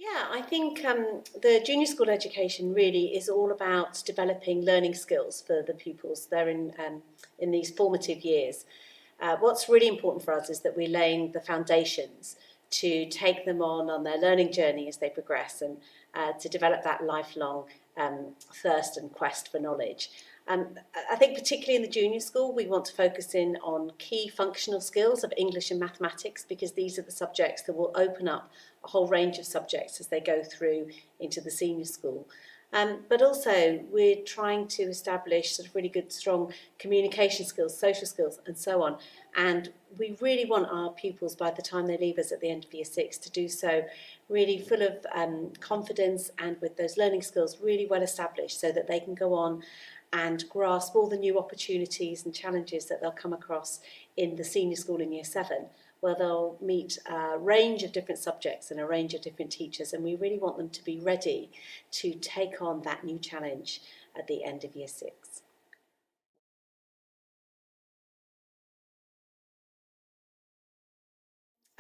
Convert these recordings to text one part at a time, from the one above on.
Yeah, I think the junior school education really is all about developing learning skills for the pupils. They're in these formative years. What's really important for us is that we're laying the foundations to take them on their learning journey as they progress, and to develop that lifelong thirst and quest for knowledge. I think particularly in the junior school, we want to focus in on key functional skills of English and mathematics, because these are the subjects that will open up a whole range of subjects as they go through into the senior school. But also we're trying to establish sort of really good, strong communication skills, social skills and so on. And we really want our pupils, by the time they leave us at the end of year 6, to do so really full of confidence and with those learning skills really well established, so that they can go on and grasp all the new opportunities and challenges that they'll come across in the senior school in year 7, where they'll meet a range of different subjects and a range of different teachers, and we really want them to be ready to take on that new challenge at the end of year 6.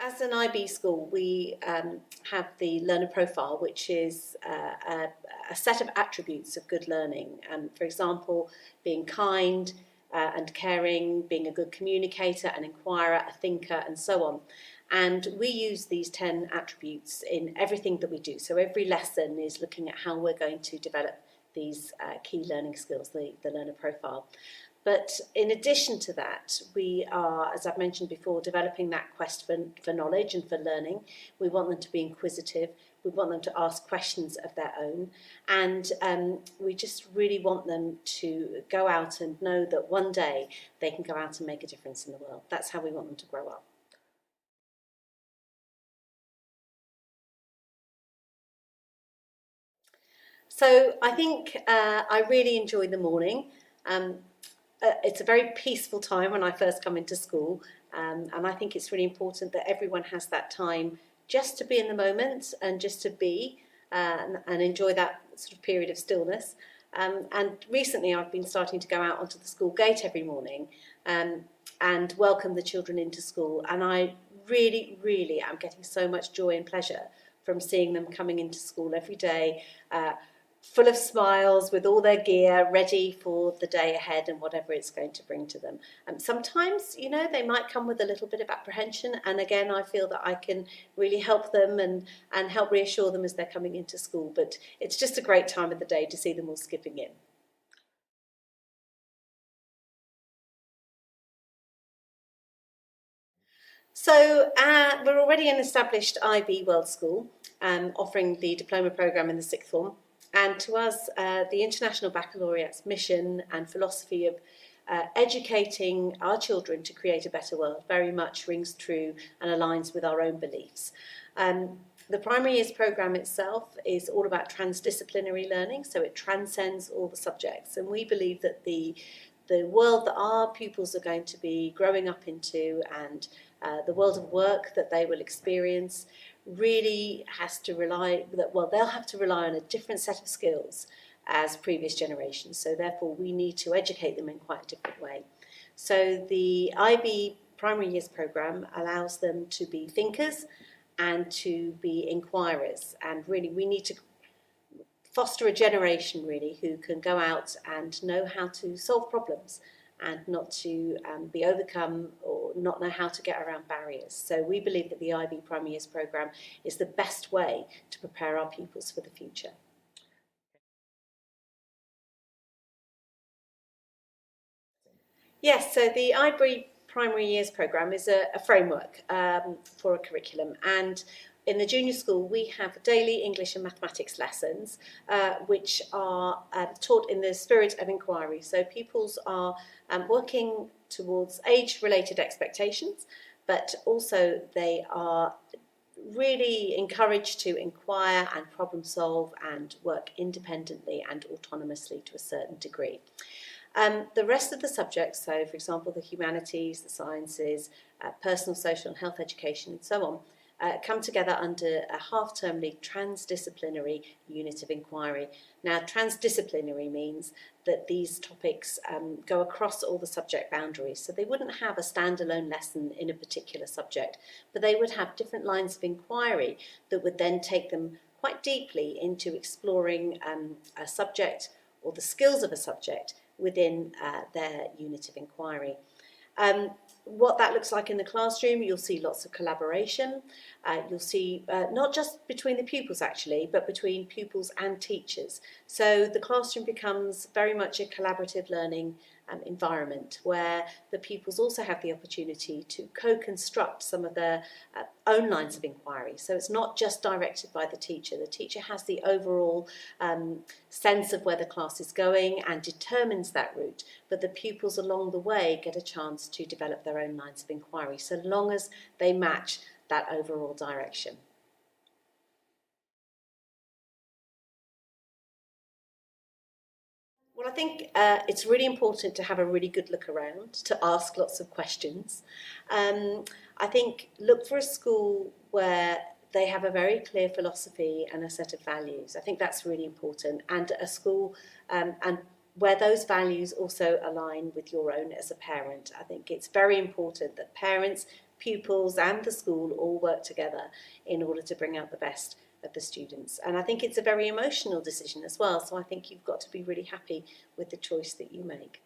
As an IB school, we have the learner profile, which is a set of attributes of good learning. For example, being kind and caring, being a good communicator, an inquirer, a thinker, and so on. And we use these 10 attributes in everything that we do. So every lesson is looking at how we're going to develop these key learning skills, the learner profile. But in addition to that, we are, as I've mentioned before, developing that quest for knowledge and for learning. We want them to be inquisitive. We want them to ask questions of their own. And we just really want them to go out and know that one day they can go out and make a difference in the world. That's how we want them to grow up. So I think I really enjoy the morning. It's a very peaceful time when I first come into school, and I think it's really important that everyone has that time just to be in the moment and just to be and enjoy that sort of period of stillness. And recently I've been starting to go out onto the school gate every morning and welcome the children into school, and I really am getting so much joy and pleasure from seeing them coming into school every day, full of smiles, with all their gear ready for the day ahead and whatever it's going to bring to them. Sometimes, you know, they might come with a little bit of apprehension, and again, I feel that I can really help them and help reassure them as they're coming into school. But it's just a great time of the day to see them all skipping in. So we're already an established IB World School, offering the diploma programme in the 6th form. And to us, the International Baccalaureate's mission and philosophy of educating our children to create a better world very much rings true and aligns with our own beliefs. The primary years programme itself is all about transdisciplinary learning, so it transcends all the subjects. And we believe that the world that our pupils are going to be growing up into, and the world of work that they will experience, really has to rely that, well, they'll have to rely on a different set of skills as previous generations. So therefore we need to educate them in quite a different way. So the IB primary years programme allows them to be thinkers and to be inquirers, and really we need to foster a generation really who can go out and know how to solve problems and not to be overcome or not know how to get around barriers. So we believe that the IB Primary Years programme is the best way to prepare our pupils for the future. Yes, so the IB Primary Years programme is a framework for a curriculum, and in the junior school we have daily English and mathematics lessons which are taught in the spirit of inquiry. So pupils are working towards age-related expectations, but also they are really encouraged to inquire and problem solve and work independently and autonomously to a certain degree. The rest of the subjects, so for example the humanities, the sciences, personal, social and health education and so on, come together under a half-termly transdisciplinary unit of inquiry. Now, transdisciplinary means that these topics go across all the subject boundaries. So they wouldn't have a standalone lesson in a particular subject, but they would have different lines of inquiry that would then take them quite deeply into exploring a subject or the skills of a subject within their unit of inquiry. What that looks like in the classroom, you'll see lots of collaboration. You'll see not just between the pupils actually, but between pupils and teachers. So the classroom becomes very much a collaborative learning environment where the pupils also have the opportunity to co-construct some of their own lines of inquiry. So it's not just directed by the teacher. The teacher has the overall sense of where the class is going and determines that route, but the pupils along the way get a chance to develop their own lines of inquiry, so long as they match that overall direction. Well, I think it's really important to have a really good look around, to ask lots of questions. I think look for a school where they have a very clear philosophy and a set of values. I think that's really important, and a school and where those values also align with your own as a parent. I think it's very important that parents, pupils and the school all work together in order to bring out the best of the students. And I think it's a very emotional decision as well, so I think you've got to be really happy with the choice that you make.